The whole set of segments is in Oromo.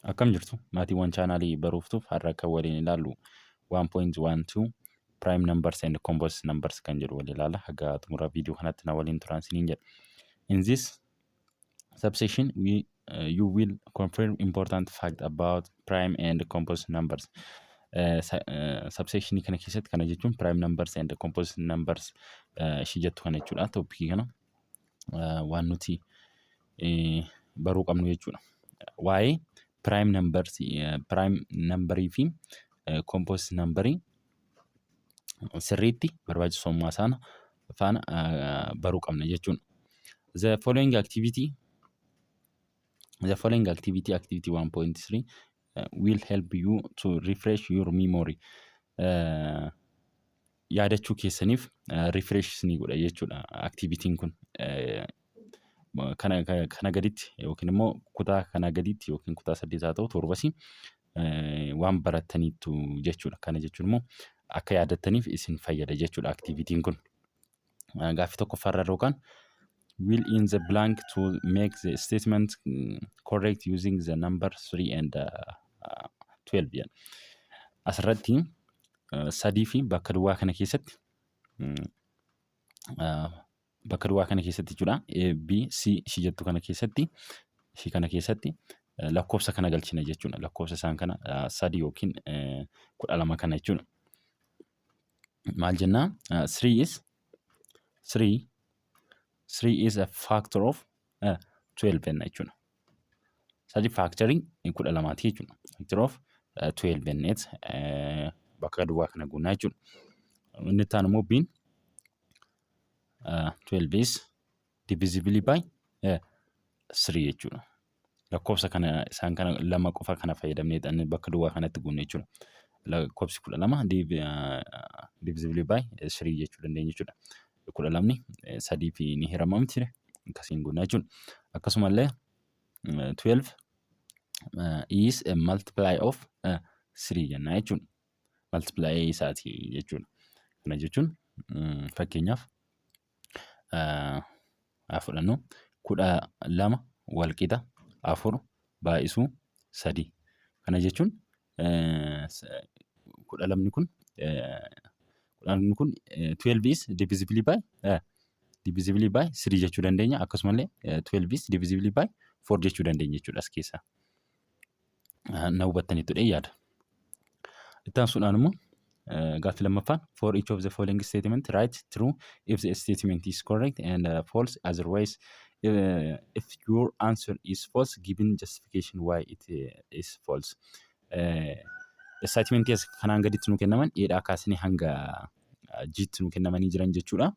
Akkam jirtu maatiiwwan chaanaalii baruuftuuf har'a akka waliin ilaallu 1.12 prime numbers and composite numbers kan jedhu waliin ilaalla. Haga xumura viidiyoo kanatti na waliin turan isiniin jedha. In this subsection you will confirm important fact about prime and composite numbers. Subsection kana keessatti kana jechuun prime numbers and composite numbers ishii jettu kana jechuudha. Topiikii kana waan nuti baruu qabnu jechuudha. Waa'ee prime numbers, prime numberii fi composite numberii sirriitti barbaachisummaa isaanii faana baruu qabna jechuudha. The following activity activity 1.3 will help you to refresh your memory. Yaadachuu keessaniif refresh isinii godha jechuudha activity'n kun. Kana gaditti yookiin immoo kutaa kana gaditti yookiin kutaa 8 haa ta'u 7 waan barattaniitu jechuudha. Kana jechuun immoo akka yaadattaniif isin fayyada jechuudha activity'n kun. Gaaffii tokkoffaarra yookaan fill in the blank to make the statement correct using the number 3 and 12. Asirratti sadii fi bakka duwwaa kana keessatti jechuudha. A, B, C ishii jettu kana keessatti lakkoofsa kana galchina jechuudha. Lakkoofsa isaan kana sadii yookiin 12 kana jechuudha. Maal jennaa? 3 is a factor of 12 jenna jechuudha. Sadii factoring 12 jechuudha. Factor of 12 jenneet bakka duwwaa kana guunnaa jechuudha. Inni itti aanu immoo B'n 12 is divisible by 3 jechuudha. Lakkoofsa kana isaan kana lama qofa kana fayyadamnee bakka duwwaa kanatti guunne jechuudha. Lakkoofsi 12 divisible by 3 jechuu dandeenya jechuudha. 12 sadii fi ni hirama miti akkasiin guunnaa jechuudha. Akkasumallee 12 is a multiply of 3 jennaa jechuudha. Multiply isaati jechuudha. Kana jechuun fakkeenyaaf fudhannu 12 wal qixa 4 baay'isuu 3. Kana jechuun 12 kun 12 is divisible by 3 jechuu dandeenya. Akkasumallee 12 is divisible by 4 jechuu dandeenya jechuudha as keessaa. Na hubattaniitu yaada. Itti aansuudhaan immoo gaaffii lammaffaan for each of the following statement write true if the statement is correct and false otherwise. If your answer is false, given justification why it is false. Statement as kanaan gaditti nu kennaman dheedhaa kaasanii hanga jitti nu kennamanii jiran jechuudha.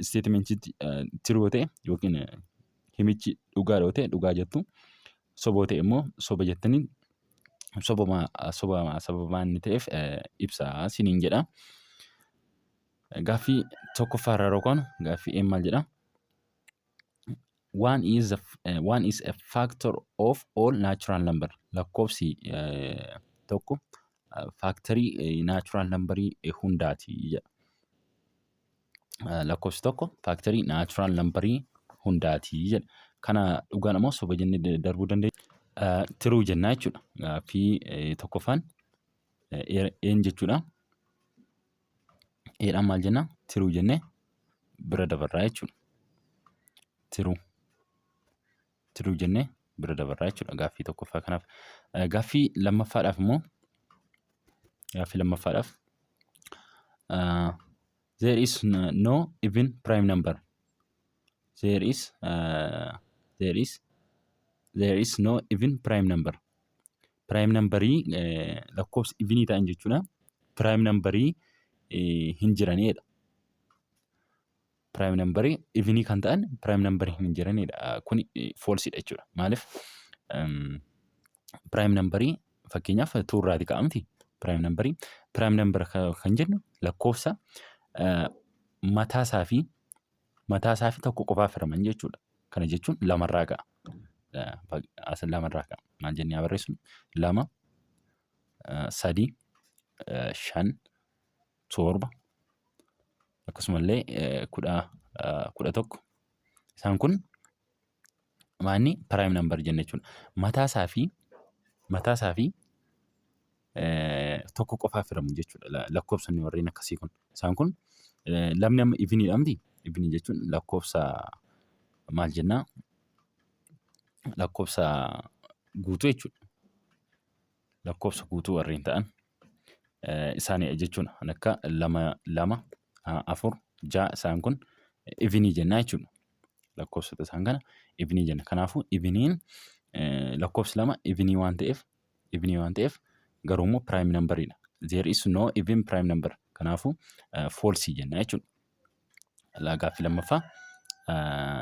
Statement true ta'e yookiin himichi dhugaa ta'e dhugaa jettu, soba ta'e immoo soba jettanii sababa inni ta'eef ibsaa isiniin jedha. Gaaffii tokkoffaarra yookaan gaaffii maal jedha? One is a factor of all natural number. Lakkoofsi tokko factory natural numberii hundaati jedha. Lakkoofsi tokko factory natural numberii hundaati jedha. Kana dhugaan immoo soba jennee darbuu dandeenya. True jennaa jechuudha. Gaaffii tokkoffaan een jechuudha. Eedhaan maal jennaa? True jennee bira dabarraa jechuudha. True jennee bira dabarraa jechuudha gaaffii tokkoffaa kanaaf. Gaaffii lammaffaadhaaf immoo there is no even prime number. There is no even prime number. Prime numberii lakkoofsi evenii ta'an jechuudha. Prime numberii hin jiranidha. Prime numberii evenii kan ta'an prime numberii hin jiranidha. Kun false dha jechuudha. Maaliif prime numberii fakkeenyaaf 2 irraati ka'amti. Prime number kan jennu lakkoofsa mataasaa fi tokko qofaaf hiraman jechuudha. Kana jechuun lamarraa ka'a. Lamarraa ka'a. Maal jennee haa barreessinu? 2 3 5 7 akkasumallee 11 isaan kun maanni prime number jenna jechuudha. Mataasaa fi mataasaa fi tokko qofaaf hiramu jechuudha. Lakkoofsonni warreen akkasii kun. Isaan kun lamni amma ivinii dhamti. Ivinii jechuun lakkoofsa maal jennaa? Lakkoofsa guutuu jechuudha. Lakkoofsa guutuu warreen ta'an isaanii jechuun akka 2, 2, 4, 6 isaan kun ivinii jennaa jechuudha. Lakkoofsota isaan kana ivinii jenna. Kanaafuu iviniin lakkoofsi 2 ivinii waan ta'eef garuu immoo prime numberidha. There is no even prime number. Kanaafuu false jenna jechuudha. Gaaffii lammaffaa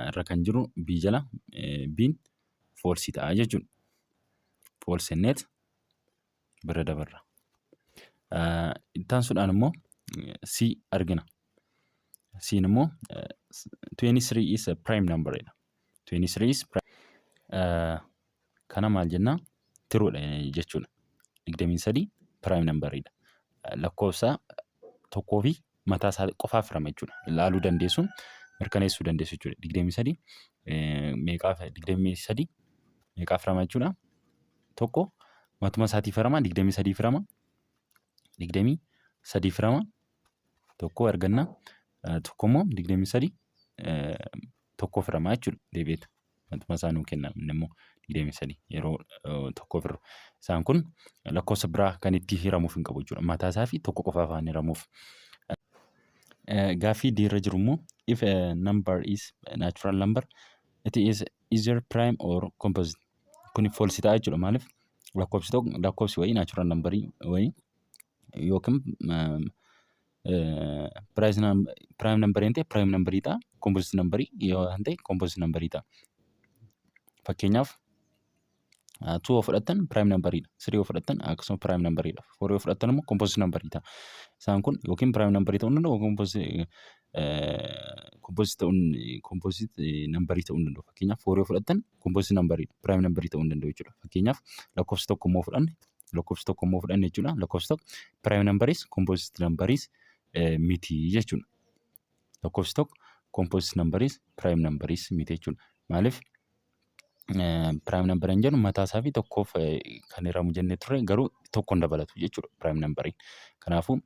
irra kan jiru B jala B'n false ta'a jechuudha. False net bira dabarra. Ittaan sudhaan immoo C argina. C'n immoo 23 is a prime numberidha. 23 is prime. Kana maal jennaa? Tiruudha jechuudha. 23 prime numberidha. Lakkoofsa tokkoo fi mataa isaa qofaaf hirama jechuudha. Ilaaluu dandeessuun mirkaneessuu dandeessu jechuudha. 23 meeqaaf hirama jechuudha? Tokko matuma isaatiif hirama 23 hirama. 23 hirama. Tokko arganna. Tokko immoo 23 tokkoof hirama jechuudha. Deebi'eeta. Matuma isaa nuu kenna immoo 23 yeroo tokkoof hirru. Isaan kun lakkoofsa biraa kan itti hiramuuf hin qabu jechuudha. Mataa isaa fi tokko qofaaf waan hiramuuf. Gaaffii D irra jiru immoo if a number is a natural number it is either prime or composite. Kuni false ta'a jechuudha. Maaliif lakkoofsi wayii natural numberii wayii yookiin prime numberii ta'e prime numberii ta'a. Composite numberii yoo ta'e composite numberii ta'a. Fakkeenyaaf 2 yoo fudhattan prime numberidha. 3 yoo fudhattan akkasuma prime numberidha. 4 yoo fudhattan immoo composite numberii ta'a. Isaan kun yookiin prime numberii ta'uu danda'u yookiin composite numberii ta'uu danda'u. Fakkeenyaaf 4 yoo fudhattan composite numberidha. Prime numberii ta'uu danda'u jechuudha. Fakkeenyaaf lakkoofsa tokko immoo fudhanne jechuudha. Lakkoofsa tokko prime numberies composite numberies miti jechuudha. Lakkoofsi tokko composite numberies prime numberies miti jechuudha. Maaliif prime number hin jennu mataa isaa fi tokkoof kan hiramu jennee turre garuu tokkoon dabalatu jechuudha prime numberii. Kanaafuu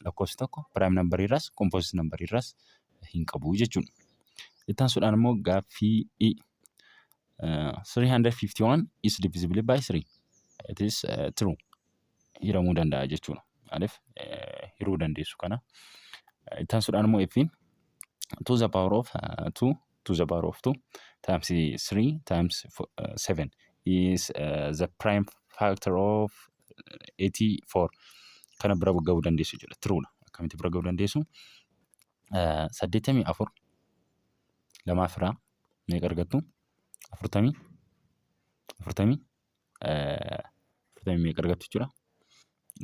lakkoofsi tokko prime number irraas composite number irraas hin qabu jechuudha. Ittaan sudhaan immoo gaaffii E. 351 is divisible by 3. It is true. Hiramuu danda'a jechuudha. Maaliif hiruu dandeessu kana. Ittaan sudhaan immoo F 2 the power of 2 to the power of 2 times 3 times 7 is the prime factor of 84. Kana bira ga'uu dandeessu jechuudha. Tiruudha. Akkamitti bira ga'uu dandeessu? 84 lamaaf irraa meeqa argattu? 40 meeqa argattu jechuudha?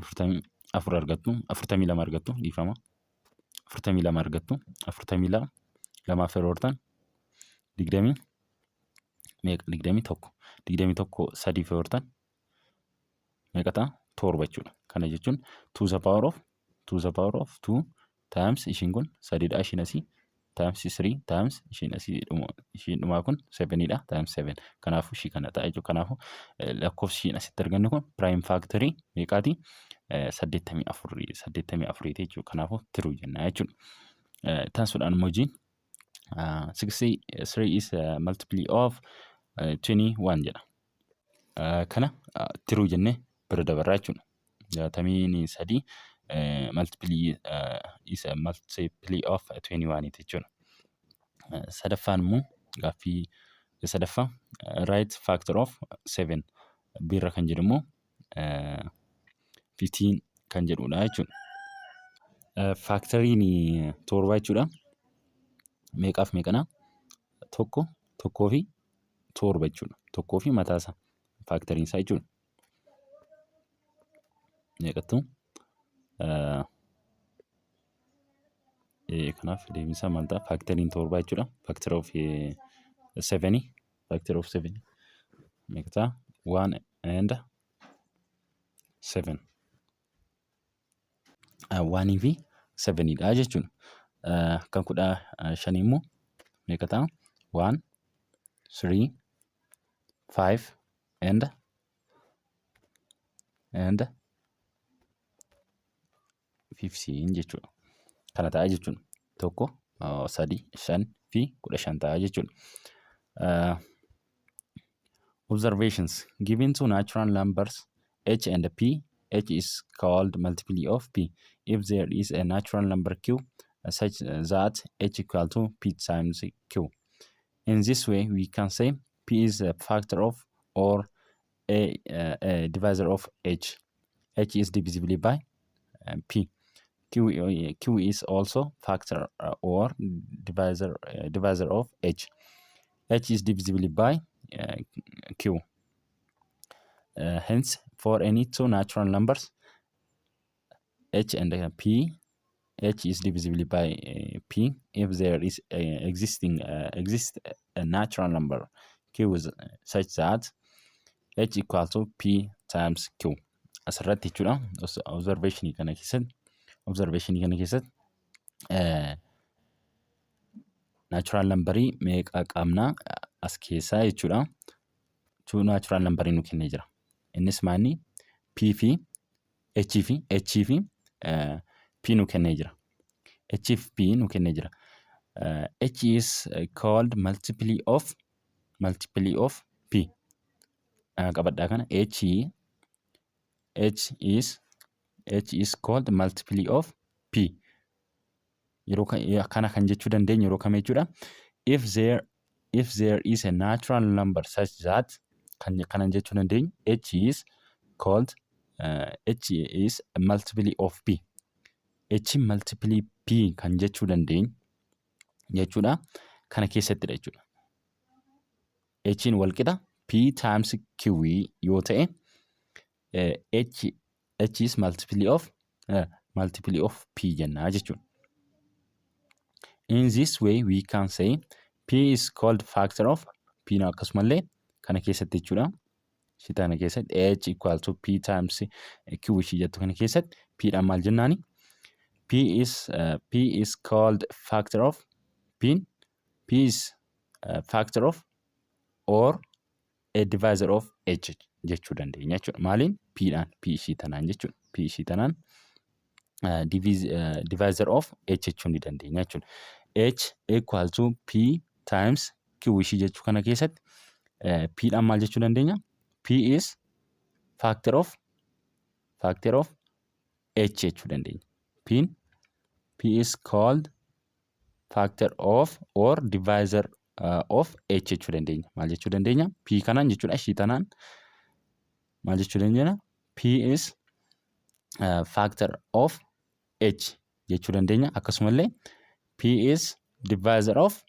44 argattu. 42 argattu dhiifama. 42 argattu. 42 lamaaf yeroo hortan 20 meeqa? 21 sadiif yoo hortan meeqa ta'a? 7 jechuudha. Kana jechuun 2 the power of 2 times ishiin kun 3dha ishiin asii times 3 times ishiin dhumaa kun 7dha times 7. Kanaafuu ishii kana ta'a jechuudha. Kanaafuu lakkoofsi ishiin asitti argannu kun prime factory meeqaati? 84 jechuudha. Kanaafuu tiruu jenna jechuudha. Ittaan sudhaan immoo G 63 is a multiple of 21 jedha. Kana tiruu jennee bira dabarraa jechuudha. 63 multiple is a multiple of 21 jechuudha. Sadaffaan immoo gaaffii sadaffaa right factor of 7 birra kan jedhu immoo 15 kan jedhudha jechuudha. Faaktoriin torba jechuudha. Meeqaaf meeqana? Tokkoo fi torba jechuudha. Tokkoo fi mataa isaa faaktoriin isaa jechuudha. Meeqattu? Kanaaf deebiinsaa maal ta'a? Faaktoriin torba jechuudha. Factor of 7 meeqa ta'a? 1 and 7. 1 fi 7dha jechuudha. Kan 15 immoo meeqa ta'a? 1, 3, 5 and and 15 jechuudha. Kana ta'a jechuudha. 1, 3, 5 fi 15 ta'a jechuudha. Observations. Given two natural numbers h and p, h is called multiply of p if there is a natural number q such that h equal to p times q. In this way, we can say p is a factor of or a divisor of h. H is divisible by p. Q is also factor or divisor of h. H is divisible by q. Hence, for any two natural numbers, h and p, h is divisible by p if there is exists a natural number q is such that h equal to p times q. Asirratti jechuudha. Observation kana keessatti natural numberii meeqa qabna as keessaa jechuudha. Two natural numberii nu kennee jira. Innis maanni p fi h fi p nu kennee jira. H fi p nu kennee jira. H is called multiply of p. Qabadhaa kana h is called multiply of p. Yeroo kana kan jechuu dandeenyu yeroo kam jechuudha. If there is a natural number such that kanan jechuu dandeenyu h is called h is a multiply of p. H multiply p kan jechuu dandeenyu jechuudha. Kana keessattidha jechuudha. H wal qixa p times q yoo ta'e h is multiply of p jennaa jechuudha. In this way, we can say p is called factor of p na akkasumallee kana keessatti jechuudha. Shitana keessatti h equal to p times q ishii jettu kana keessatti p dhaan maal jennaani? P is called factor of p is factor of or a divisor of h jechuu dandeenya jechuudha. Maaliin? P dhaan p ishii tanaan jechuudha. P ishii tanaan divisor of h jechuu ni dandeenya jechuudha. H equal to p times q ishii jechuu kana keessatti p dhaan maal jechuu dandeenya? P is factor of h jechuu dandeenya. P is called factor of or divisor of h jechuu dandeenya. Maal jechuu dandeenya? P kanaan jechuudha. Ishii tanaan maal jechuu dandeenya? P is factor of h jechuu dandeenya. Akkasumallee p is divisor of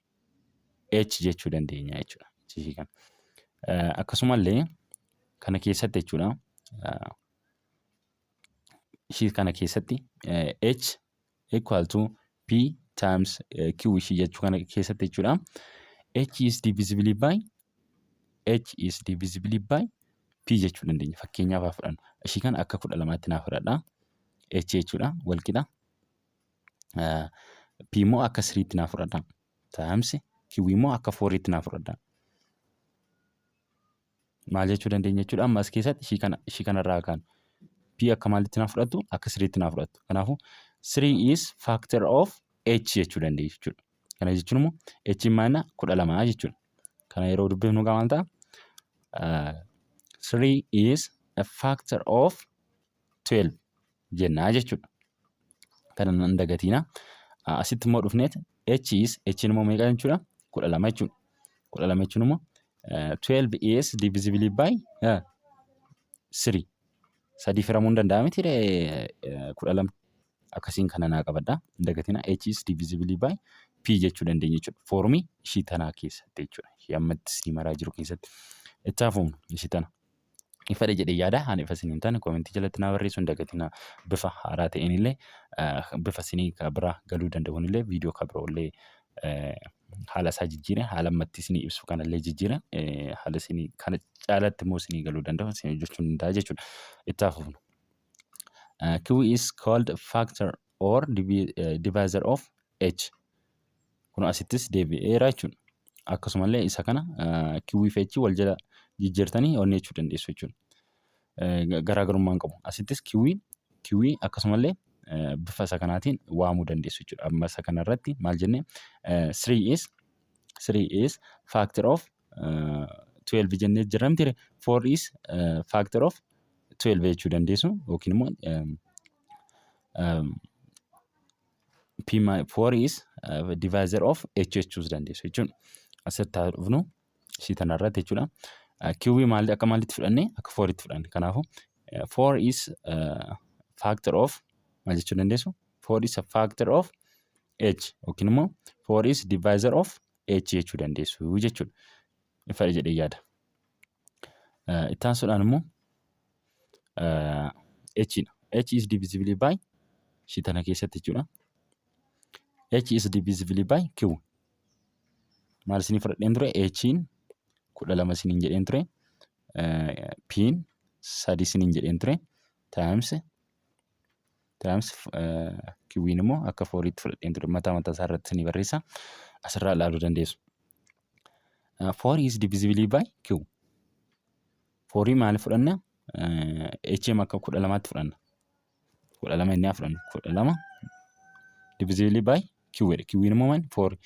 h jechuu dandeenya jechuudha. Ishii kana. Akkasumallee kana keessatti jechuudha. Ishii kana keessatti h equal to p times q ishii jechuu kana keessatti jechuudha. H is divisible by p jechuu dandeenya. Fakkeenyaaf haa fudhannu. Ishii kana akka 12tti naa fudhadhaa. H jechuudha wal qixa. P immoo akka 3tti naa fudhadhaa. Times q immoo akka 4tti naa fudhadhaa. Maal jechuu dandeenya jechuudha. Amma as keessatti ishii kanarraa kaanu. P akka maalitti naa fudhattu? Akka 3tti naa fudhattu. Kanaafuu 3 is factor of h jechuu dandeenya jechuudha. Kana jechuun immoo h maana 12 jechuudha. Kana yeroo dubbifnu maal ta'a? 3 is a factor of 12 jennaa jechuudha. Kana nan dagatiina. Asitti immoo dhufneet h immoo meeqa jechuudha? 12 jechuudha. 12 jechuun immoo 12 is divisible by 3. Sadii firamuu hin danda'amu miti 12 akkasiin kana naa qabadhaa. Dagatina h is divisible by p jechuu dandeenya jechuudha. Foormii ishii tanaa keessatti jechuudha. Ishii ammatti isinii maraa jiru keessatti. Itti hafuun ishii tana. Ifadha jedhee yaada. Ani ifa isinii hin taane koomentii jalatti naa barreessu hin dagatina. Bifa haaraa ta'een illee bifa isinii biraa galuu danda'uun illee viidiyoo kan biroo illee haala isaa jijjiire haala ammatti isinii ibsu kanallee jijjiire haala isinii kana caalatti immoo isinii galuu danda'u isinii hojjechuun danda'a jechuudha. Itti hafuun. Q is called factor or divisor of h. Kun asittis deebi'eera jechuudha. Akkasumallee isa kana Q fi h wal jala jijjiirtanii onnee jechuu dandeessu jechuudha. garaagarummaa hin qabu. Asittis kiwii akkasumallee bifa isa kanaatiin waamuu dandeessu jechuudha. Amma isa kanarratti maal jennee 3 is factor of 12 jennee jirra miti 4 is factor of 12 jechuu dandeessu yookiin immoo 4 is divisor of h jechuus dandeessu jechuudha. Asirratti haa dhufnu ishii tanarratti jechuudha. Kiwii maal akka maalitti fudhanne akka 4tti fudhanne. Kanaafuu 4 is factor of maal jechuu dandeessu? 4 is a factor of h yookiin immoo 4 is divisor of h jechuu dandeessu jechuudha. Ifa jedhee yaada. Itti aansuudhaan immoo h dha. H is divisible by ishii tana keessatti jechuudha. H is divisible by Q. Maal isinii fudhadheen ture? H'n 12 isiniin jedheen ture. P'n 3 isiniin jedheen ture. Times Q'n immoo akka 4tti fudhadheen ture. Mataa isaa irratti isinii barreessa. Asirraa ilaaluu dandeessu. 4 is divisible by Q. 4 maal fudhanna? H'm akka 12tti fudhanna. 12 inni fudhanna. 12 divisible by Q. Q'n immoo maal? 4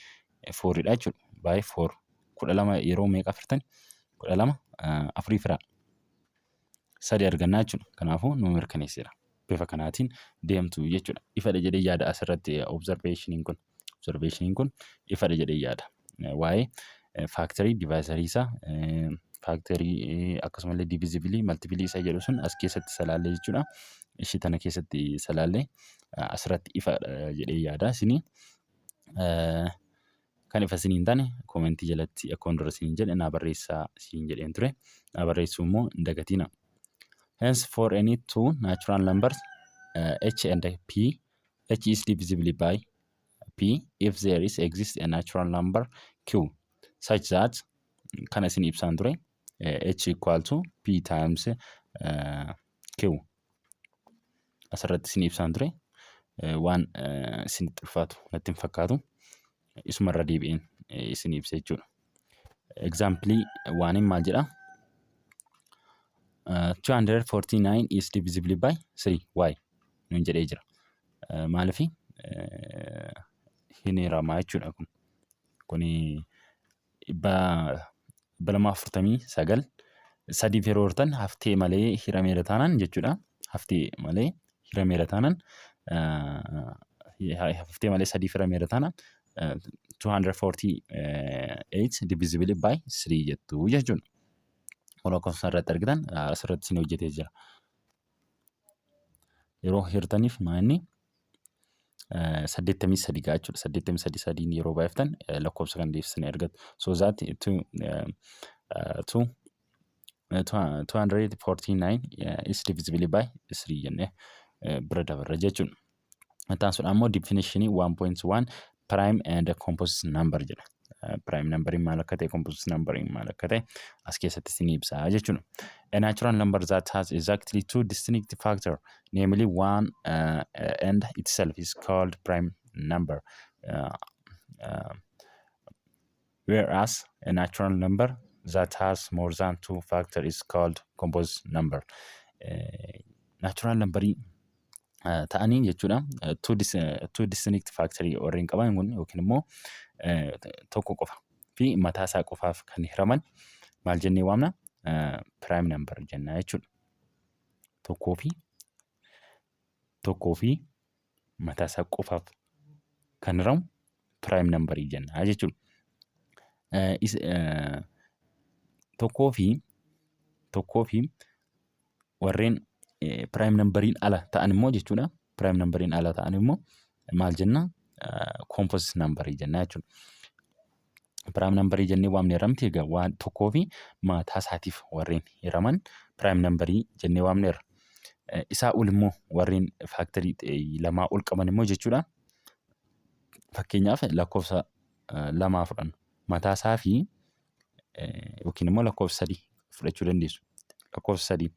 dha jechuudha. By 4. 12 yeroo meeqa furtan? 12 afurii firaa. 3 argannaa jechuudha. Kanaafuu nu mirkaneesseera. Bifa kanaatiin deemtu jechuudha. Ifadha jedhee yaada asirratti observationiin kun ifadha jedhee yaada. Waa'ee factory divisorii isaa factory akkasumallee divisibilii multiplii isaa jedhu sun as keessatti salaallee jechuudha. Ishii tana keessatti salaallee asirratti ifadha jedhee yaada. Isinii kan ifa isiniin taane koomentii jalatti akka hundura isiniin jedhe naa barreessaa isiniin jedheen ture. Naa barreessuu immoo hin dagatina. Hence for any two natural numbers h and p, h is divisible by p if there exists a natural number q such that kan isin ibsaan ture h equal to p times q. Asirratti isin ibsaan ture waan isin ulfaatu natti hin fakkaatu. Isumarra deebi'een isin ibsa jechuudha. Example waaniin maal jedha? 249 is divisible by 3. Why? Nuun jedhee jira. Maaliif hin hiramaa jechuudha kun. Kuni 249 sadiif yeroo hortan haftee malee hirameera taanaan jechuudha. Haftee malee hirameera taanaan haftee malee sadiif hirameera taanaan 248 divisible by 3 jettu jechuudha. Lakkoofsa irratti argitan asirratti isin hojjetee jira. Yeroo hirtaniif maanni 83 gaa jechuudha. 83 sadiin yeroo baay'iftan lakkoofsa kan deebisanii argatu. So that 249 is divisible by 3 jennee bira dabarra jechuudha. Taasisuudhaan immoo definition 1.1 prime and composite number jedha. Prime number maal akka ta'e composite number maal akka ta'e as keessatti isin ibsaa jechuudha. A natural number that has exactly two distinct factors, namely one and itself, is called prime number. Whereas a natural number that has more than two factors is called composite number. Natural number ta'anii jechuudha. Two distinct factory warreen qaban kun yookiin immoo tokko qofa fi mataa isaa qofaaf kan hiraman maal jennee waamna? Prime number jenna jechuudha. Tokkoo fi mataa isaa qofaaf kan hiramu prime number jenna jechuudha. Tokkoo fi warreen prime numberiin ala ta'an immoo jechuudha. Prime numberiin ala ta'an immoo maal jenna? Composite number jenna jechuudha. Prime number jennee waamne hiramti egaa waan tokkoo fi mataa isaatiif warreen hiraman prime number jennee waamneerra. Isaa ol immoo warreen factory lamaa ol qaban immoo jechuudha. Fakkeenyaaf lakkoofsa lamaa fudhannu. Mataa isaa fi yookiin immoo lakkoofsa sadii fudhachuu dandeessu. Lakkoofsa sadii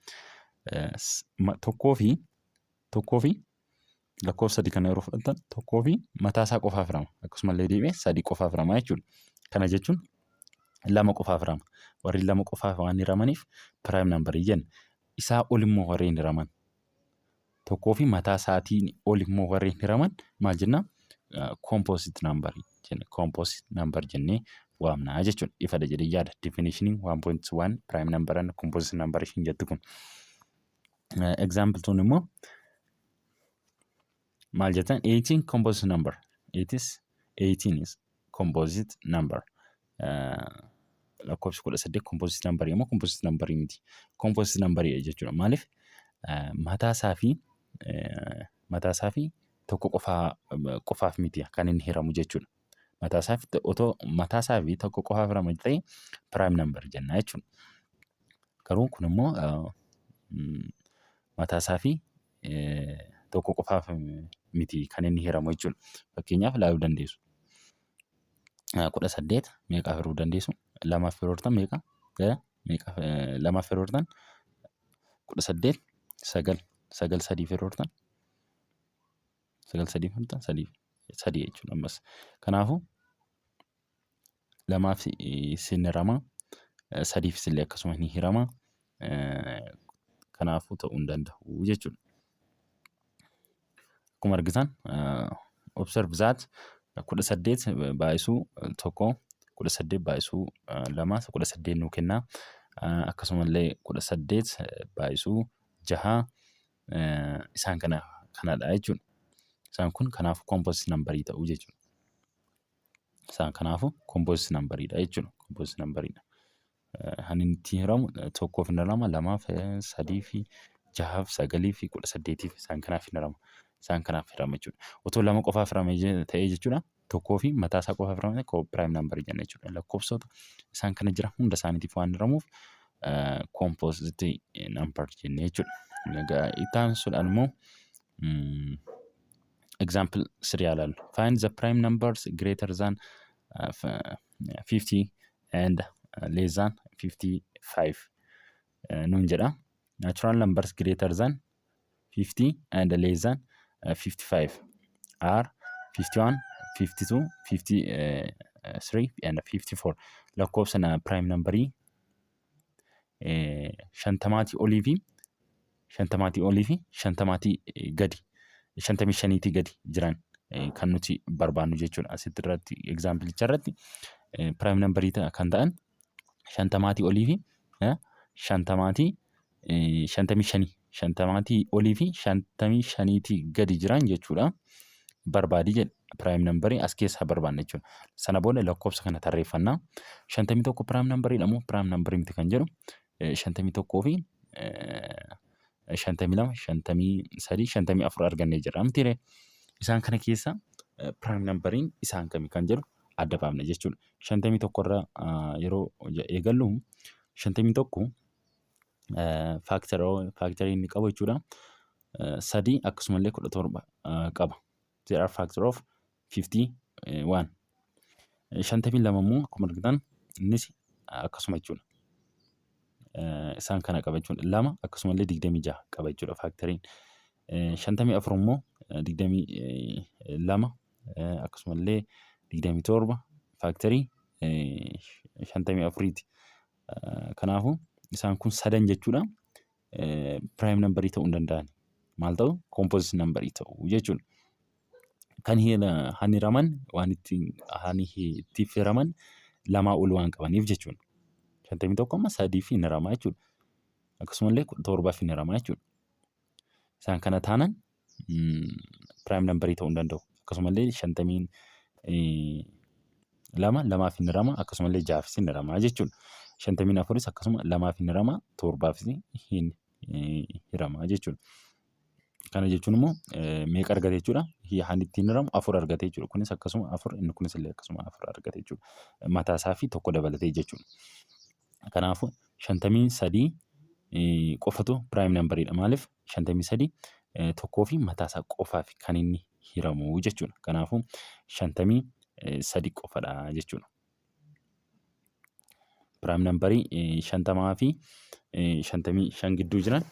tokkoo fi lakkoofsa sadii kana yeroo fudhatan tokkoo fi mataa isaa qofaaf hirama. Akkasumallee deebi'ee sadii qofaaf hirama jechuudha. Kana jechuun lama qofaaf hirama. Warri lama qofaaf waan hiramaniif prime number jenna. isaa ol immoo warreen hiraman tokkoo fi mataa isaatiin ol immoo warreen hiraman maal jennaa? Composite number jenna. Composite number jennee waamnaa jechuudha. Ifadha jedhee yaada. Definition 1.1 prime number and composite number ishiin jettu kun. Example tuun immoo maal jettan? 18 composite number. 18 is composite number. Lakkoofsi 18 composite number immoo composite number miti. Composite number jechuudha. Maaliif? Mataa isaa fi tokko qofaaf miti kan inni hiramu jechuudha. Mataa isaa fi tokko qofaaf hirama ta'e prime number jenna jechuudha. Garuu kun immoo mataa isaa fi tokko qofaaf miti kan inni hiramu jechuudha. Fakkeenyaaf ilaaluu dandeessu. 18 meeqaaf hiruu dandeessu? 2 yeroo hirtan meeqa? 2 yeroo hirtan 18 9 3 yeroo hirtan 9 3 hirtan 3 jechuudha ammas. Kanaafuu 2f sin hirama 3f illee akkasuma ni hirama. Kanaafuu ta'uu hin danda'u jechuudha. Akkuma argitan observe that 18 baay'isuu tokko 18 baay'isuu 2 18 nuu kennaa. Akkasumallee 18 baay'isuu 6 isaan kanadha jechuudha. Isaan kun kanaafuu composite numberii ta'uu jechuudha. Isaan kanaafuu composite numberidha jechuudha. Composite numberidha. Hani itti hiramu tokkoof hin hirama 2f 3f 6f 9f 18f isaan kanaaf hin hirama. Isaan kanaaf hirama jechuudha. Otoo 2 qofaaf hirame ta'ee jechuudha. Tokkoo fi mataa isaa qofaaf hirame prime number jenna jechuudha. Lakkoofsota isaan kana jira hunda isaaniitiif waan hiramuuf composite number jennee jechuudha. Egaa itti aansuudhaan immoo example 3 ilaallu. Find the prime numbers greater than 50 and less than 55 nuun jedha. Natural numbers greater than 50 and less than 55 are 51, 52, 53 and 54. Lakkoofsa prime numberii 50 olii fi 50 gadi 55 gadi jiran kan nuti barbaannu jechuudha. Asitti irratti example irratti prime numberii kan ta'an 50 olii fi 55 olii fi 55 gadi jiran jechuudha. Barbaadii jedha. Prime numberii as keessaa barbaanna jechuudha. Sana booda lakkoofsa kana tarreeffannaa. 51 prime numberii moo prime numberii miti kan jedhu 51 fi 52, 53, 54 argannee jira mitiire. Isaan kana keessa prime numberiin isaan kami kan jedhu adda baafna jechuudha. 51 irraa yeroo eegallu 51 factorii inni qabu jechuudha. 3 akkasumallee 17 qaba. There are factor of 51. 52 immoo akkuma argitan innis akkasuma jechuudha. Isaan kana qaba jechuudha. 2 akkasumallee 26 qaba jechuudha factoriin. 54 immoo 22 akkasumallee 27 factorii 54ti. Kanaafuu isaan kun sadan jechuudha. Prime numberii ta'uu hin danda'an. Maal ta'u? Composite numberii ta'uu jechuudha. Kan hiraman waan itti hiraman 2 ol waan qabaniif jechuudha. 51 amma 3f hin hiramaa jechuudha. Akkasumallee 17f hin hiramaa jechuudha. Isaan kana taanan prime numberii ta'uu hin danda'u. Akkasumallee 52 2f hin hiramaa akkasumallee 6f hin hiramaa jechuudha. 54 akkasuma 2f hin hiramaa 7f hin hiramaa jechuudha. Kana jechuun immoo meeqa argate jechuudha. Hani ittiin hiramu 4 argate jechuudha. Kunis akkasuma 4 inni kunis illee akkasuma 4 argate jechuudha. Mataa isaa fi tokko dabalatee jechuudha. Kanaafuu 53 qofatu prime numberidha. Maaliif 53 tokkoo fi mataa isaa qofaaf kan inni hiramu jechuudha. Kanaafuu 53 qofadha jechuudha. Prime numberii 50 fi 55 gidduu jiran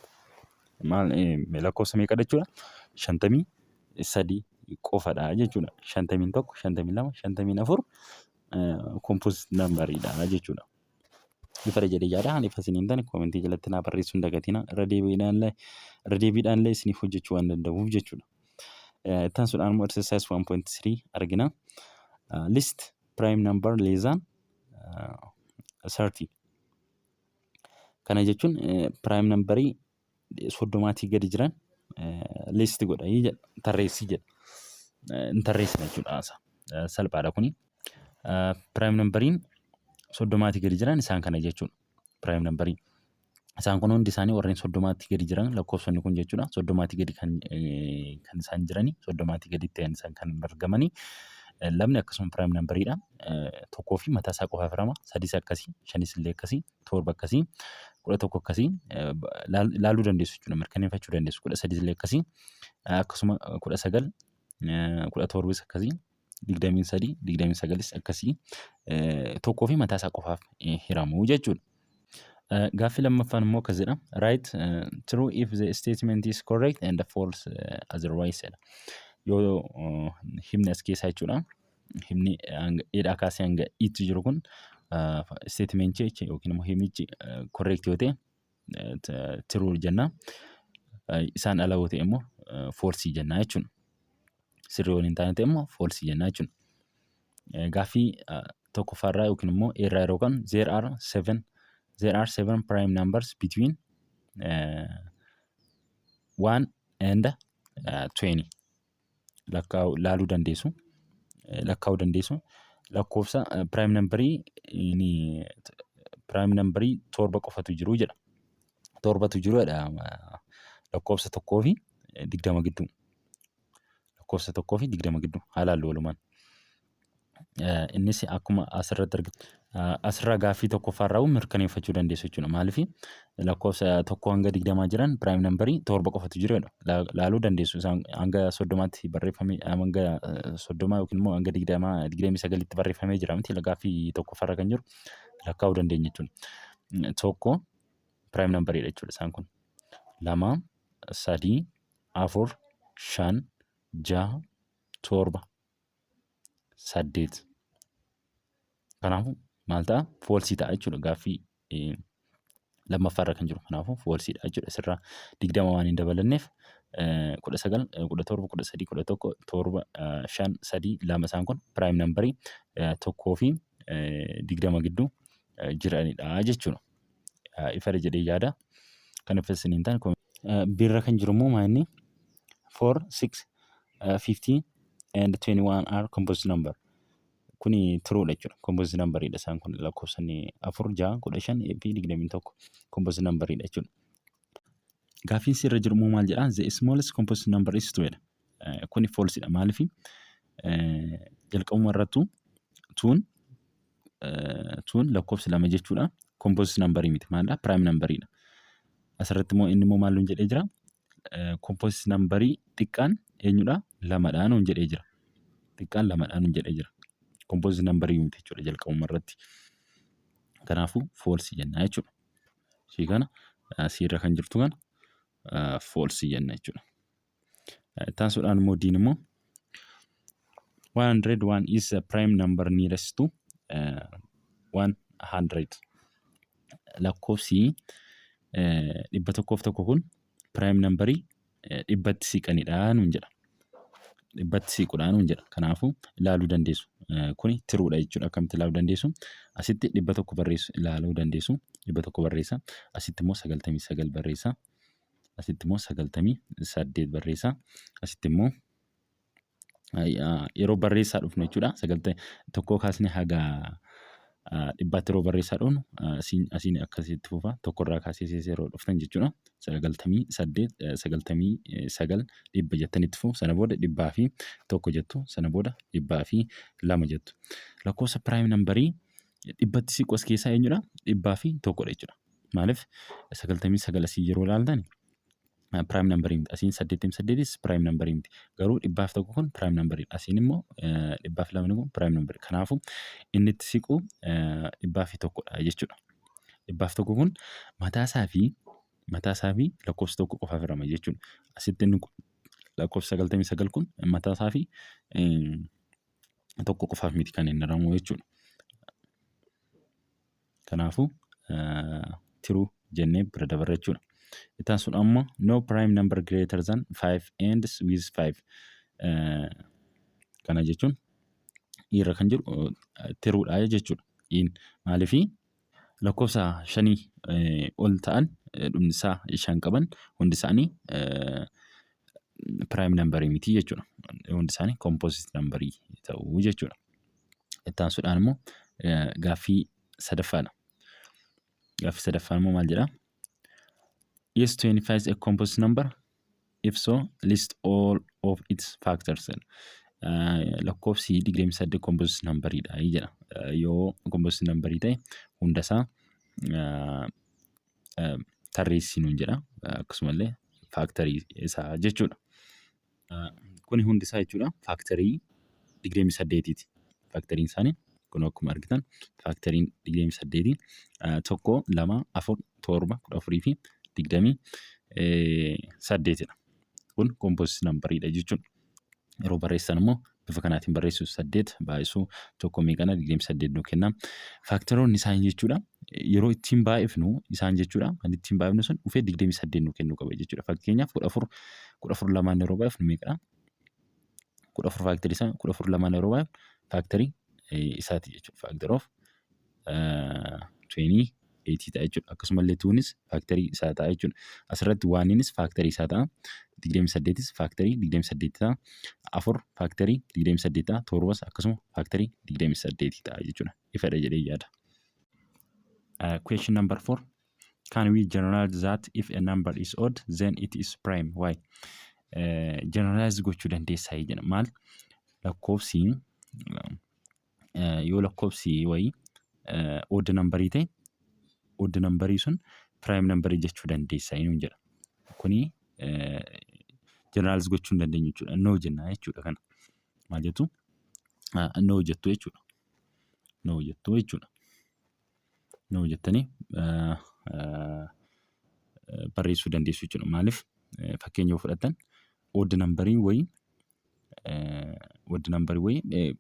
lakkoofsa meeqadha jechuudha. 53 qofadha jechuudha. 51, 52, 54 composite numberidha jechuudha. Ifa jedhee yaada ani ifa isiniin taane koomentii jalatti naa barreessuu hin dagatina. Irra deebiidhaan illee isiniif hojjechuu waan danda'uuf jechuudha. Ittaan suudhaan immoo exercise 1.3 argina. List prime number less than 30. Kana jechuun prime numberii soddomaatii gadi jiran list godha jedha tarreessii jedha. Hin tarreessina jechuudha. Salphaadha kuni. Prime numberiin soddomaatii gadi jiran isaan kana jechuudha. Prime numberii. Isaan kun hundi isaanii warreen soddomaatii gadi jiran lakkoofsonni kun jechuudha. Soddomaatii gadi kan isaan jiranii, soddomaatii gadi ta'an isaan kan argamanii. Lamni akkasuma prime numberiidha. Tokkoo fi mataa isaa qofaaf hirama. Sadis akkasii, shanis illee akkasii, torba akkasii, 11 akkasii laaluu dandeessu jechuudha. Mirkaneeffachuu dandeessu. 13 illee akkasii. Akkasuma 19, 17 akkasii, 23, 29 akkasii tokkoo fi mataa isaa qofaaf hiramu jechuudha. Gaaffii lammaffaan immoo akkas jedha. Write true if the statement is correct and false otherwise jedha. Yoo himni as keessaa jechuudha. Himni dheedhaa kaasee hanga itti jiru kun statementichi yookiin immoo himichi correct yoo ta'e true jenna. Isaan ala yoo ta'e immoo false jenna jechuudha. Sirrii waliin taane ta'e immoo false jenna jechuudha. Gaaffii tokkoffaarraa yookiin immoo eerraa yeroo kan there are seven prime numbers between 1 and 20. Laaluu dandeessu. Lakkaa'uu dandeessu. Lakkoofsa prime numberii torba qofatu jiru jedha. Torbatu jiru jedha. Lakkoofsa tokkoo fi 20 gidduu. Lakkoofsa tokkoo fi 20 gidduu haala walumaan. Innis akkuma asirratti argamu. Asirraa gaaffii tokkoffaarraa mirkaneeffachuu dandeessu jechuudha. Maaliif lakkoofsa tokko hanga 20 jiran prime numberii torba qofatu jiru jedha. Laaluu dandeessu. Hanga 30tti barreeffamee hanga 30 yookiin immoo hanga 29tti barreeffamee jira miti gaaffii tokkoffaarra kan jiru lakkaa'uu dandeenya jechuudha. Tokko prime numberii jechuudha isaan kun. 2, 3, 4, 5, 6, 7, 8. Kanaafuu maal ta'a? False ta'a jechuudha. Gaaffii lammaffaarra kan jiru. Kanaafuu false dha jechuudha. Asirraa 20 waan hin dabalanneef 19, 17, 13, 11, 7, 5, 3, 2 isaan kun prime numberii tokkoo fi 20 gidduu jiranidha jechuudha. Ifa jedhee yaada. Kan ifa isiniin taane birra kan jiru immoo maal 4, 6, 15 and 21 are composite number. Kuni true dha jechuudha. Composite numberidha isaan kun lakkoofsonni 4, 6, 15 fi 21 composite numberidha jechuudha. Gaaffiin sirra jiru immoo maal jedha? The smallest composite number is 2 dha. Kuni false dha. Maaliif jalqabuma irrattu tuun lakkoofsa 2 jechuudha. Composite numberii miti. Maalidha? Prime numberidha. Asirratti immoo inni immoo maal jedhee jira? Composite numberii xiqqaan eenyudha? 2dha nuun jedhee jira. Xiqqaan 2dha nuun jedhee jira. Composite numberii miti jechuudha jalqabuma irratti. Kanaafuu false jenna jechuudha. Ishii kana asirra kan jirtu kana false jenna jechuudha. Taasisuudhaan immoo diin immoo 101 is a prime number nearest to 100. Lakkoofsi 101 kun prime numberii dhibbatti siqanidha nuun jedha. Dhibbatti siquudhaan nuun jedha. Kanaafuu ilaaluu dandeessu. Kuni tiruudha jechuudha. Akkamitti ilaaluu dandeessu? Asitti 100 barreessu ilaaluu dandeessu. 100 barreessa. Asitti immoo 99 barreessa. Asitti immoo 98 barreessa. Asitti immoo yeroo barreessaa dhufnu jechuudha. 1 kaasnee haga dhibbaatti yeroo barreessaa dhufnu asiin akkasitti fufa. Tokkorraa kaasee yeroo dhuftan jechuudha. 98, 99 dhibba jettanitti fufu. Sana booda dhibbaa fi 1 jettu. Sana booda dhibbaa fi 2 jettu. Lakkoofsa prime numberii dhibbatti siqu as keessaa eenyudha? Dhibbaa fi 1dha jechuudha. Maaliif 99 asii yeroo ilaaltan prime numberii miti. Asiin 88 prime numberii miti. Garuu dhibbaa fi 1 kun prime numberii. Asiin immoo dhibbaa fi 2 kun prime numberii. Kanaafuu inni itti siqu dhibbaa fi 1dha jechuudha. Dhibbaa fi 1 kun mataasaa fi lakkoofsa 1 qofaaf hirama jechuudha. Asitti inni lakkoofsa 99 kun mataasaa fi 1 qofaaf miti kan inni hiramu jechuudha. Kanaafuu true jennee bira dabarra jechuudha. Itti aansuun ammoo no prime number greater than 5 ends with 5. Kana jechuun irra kan jiru tiruudha jechuudha. Maaliifii lakkoofsa 5 ol ta'an dhumni isaa 5 qaban hundi isaanii prime number miti jechuudha. Hundi isaanii composite number ta'uu jechuudha. Itti aansuudhaan immoo gaaffii sadaffaadha. Gaaffii sadaffaan immoo maal jedhaa? Is 25 a composite number? If so, list all of its factors. Lakkoofsi 28 composite number'idha jedha. Yoo composite number ta'e hundasaa tarreessinuun jedha. Akkasumallee factory isaa jechuudha. Kuni hundisaa jechuudha factory 28ti. Factory isaanii kun akkuma argitan factory 28 tokko, lama, afur, torba, 14 fi 28dha. Kun composite number'idha jechuudha. Yeroo barreessan immoo bifa kanaatiin barreessuu 8 baay'isuu tokko meeqana 28 nu kenna. Faaktaroonni isaanii jechuudha yeroo ittiin baay'ifnu isaan jechuudha kan ittiin baay'ifnu sun dhufee 28 nu kennuu qaba jechuudha. Fakkeenyaaf 14 lamaan yeroo baay'ifnu meeqadha? 14 faaktarii isaa 14 lamaan yeroo baay'ifnu faaktarii isaati jechuudha. Factor of 28 ta'a jechuudha. Akkasumallee 2nis faaktarii isaa ta'a jechuudha. Asirratti 1nis faaktarii isaa ta'a. 28tis faaktarii 28 ta'a. 4 faaktarii 28 ta'a. 7 akkasuma faaktarii 28 ta'a jechuudha. Ifadha jedhee yaada. Question number 4. Can we generalize that if a number is odd then it is prime? Why? Generalize gochuu dandeessaa jedha. Maal? Lakkoofsi yoo lakkoofsi wayii odd numberii ta'e odd numberii sun prime numberii jechuu dandeessaa jedha. Kuni generalize gochuu hin dandeenyu jechuudha. No jenna jechuudha kana. Maal jettu? No jettu jechuudha. No jettu jechuudha. No jettanii barreessuu dandeessu jechuudha. Maaliif fakkeenya yoo fudhattan odd numberii wayii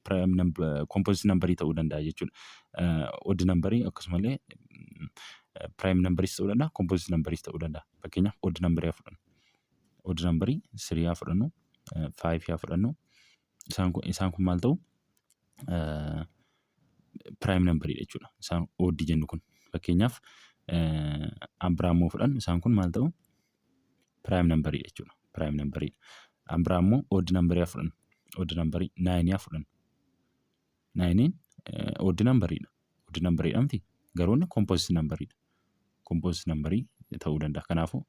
prime number composite numberii ta'uu danda'a jechuudha. Odd numberii akkasumallee prime numberis ta'uu danda'a, composite numberis ta'uu danda'a. Fakkeenyaaf odd numberii haa fudhannu. Odd numberii 3 haa fudhannu, 5 haa fudhannu. Isaan kun maal ta'u? Prime numberii jechuudha. Isaan odd jennu kun. Fakkeenyaaf Ambiraammoo fudhannu isaan kun maal ta'u? Prime numberii jechuudha. Prime numberii. Ambiraammoo odd numberii haa fudhannu. Odd numberii 9 haa fudhannu. 9 odd numberii. Odd numberii miti. Garuu inni composite numberii. Composite numberii ta'uu danda'a. Kanaafuu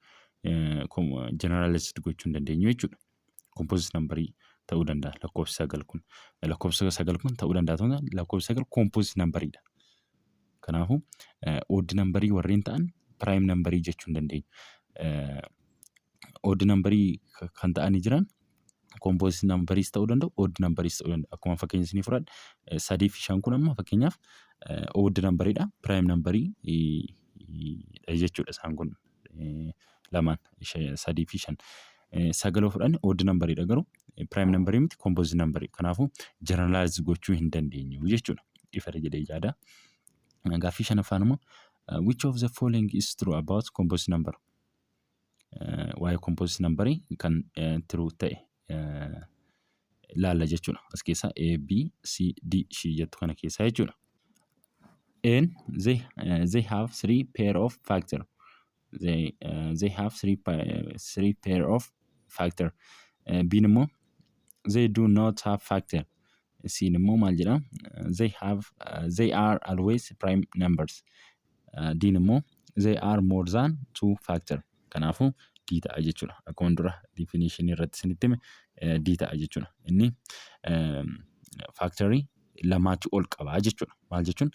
generalized gochuu hin dandeenyu jechuudha. Composite numberii ta'uu danda'a lakkoofsa 9 kun. Lakkoofsa 9 kun ta'uu danda'a. Lakkoofsa 9 composite numberidha. Kanaafuu odd numberii warreen ta'an prime numberii jechuu hin dandeenyu. Odd numberii kan ta'anii jiran composite numberies ta'uu danda'u, odd numberies ta'uu danda'u. Akkuma fakkeenya isinii fudhadhe 3 fi 5 kun amma fakkeenyaaf odd numberidha. Prime numberii jechuudha isaan kun lamaan 3 fi 5. 9 fudhanne odd numberidha garuu prime numberii miti composite numberii. Kanaafuu generalize gochuu hin dandeenyu jechuudha. Ifadha jedhee yaada. Gaaffii shanaffaan immoo which of the following is true about composite number? Waa'ee composite numberii kan true ta'e laalla jechuudha. As keessaa A, B, C, D, C jettu kana keessaa jechuudha. And they have 3 pair of factor. They have 3 pair of factor. B immoo they do not have factor. C immoo maal jedha? They are always prime numbers. D immoo they are more than 2 factor. Kanaafuu D ta'a jechuudha. Akkuma dura definition irratti isinitti hime D ta'a jechuudha. Inni factory lamaatti ol qabaa jechuudha. Maal jechuun?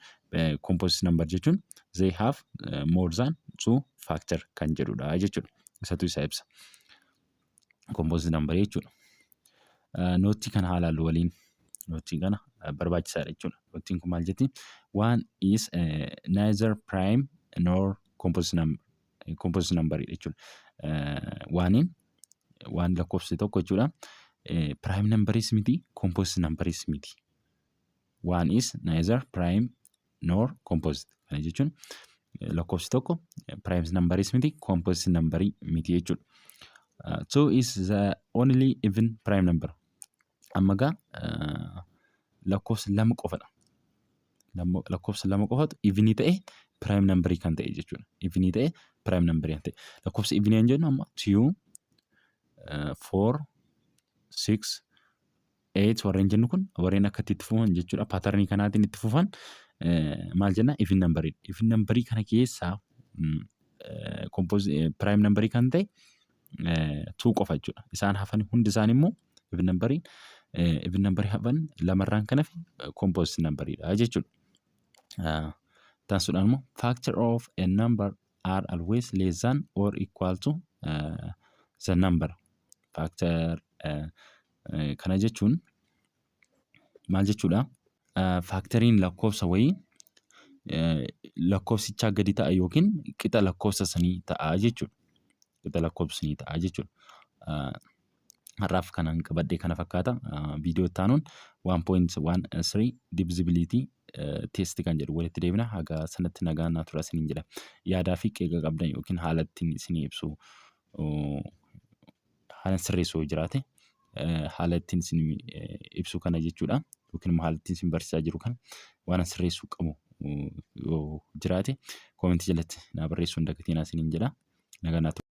Composite number jechuun they have more than 2 factor kan jedhudha jechuudha. Isatu isa ibsa. Composite number jechuudha. Nootii kana haa ilaallu waliin. Nootii kana barbaachisaadha jechuudha. Nootiin kun maal jetti? One is neither prime nor composite number jechuudha. Waan lakkoofsi tokko jechuudha. Prime numberis miti, composite numberis miti. One is neither prime nor composite. Kana jechuun lakkoofsi tokko prime numberis miti composite numberii miti jechuudha. 2 is the only even prime number. Amma gaa lakkoofsi lama qofadha. Lakkoofsi lama qofatu even ta'e prime numberii kan ta'e jechuudha. Even ta'e prime numberii kan ta'e. Lakkoofsi even hin jennu amma 2 4 6 8 warreen jennu kun warreen akka itti fufan jechuudha. Patternii kanaatiin itti fufan maal jenna even numberii. Even numberii kana keessaa prime numberii kan ta'e 2 qofa jechuudha. Isaan hafan hundi isaan immoo even numberii hafan lamarraan kan hafe composite numberidha jechuudha. Taasisuudhaan immoo factor of a number are always less than or equal to the number. Factor kana jechuun maal jechuudha? Factoriin lakkoofsa wayii lakkoofsichaa gadi ta'a yookiin qixa lakkoofsa sanii ta'a jechuudha. Qixa lakkoofsa sanii ta'a jechuudha. Har'aaf kanaan qabadhee kana fakkaata. Viidiyoo itti aanuun 1.13 divisibility test kan jedhu walitti deebina. Haga sanatti nagaan naa tura isiniin jedha. Yaadaa fi qeeqa qabdan yookiin haala ittiin isinii ibsu haala sirreessuu jiraate haala ittiin isinii ibsu kana jechuudha. Yookiin immoo haala ittiin isin barsiisaa jiru kana waan sirreessuu qabu yoo jiraate koomentii jalatti naa barreessuu hin dagatinaa isiniin jedha. Nagaan naa tura.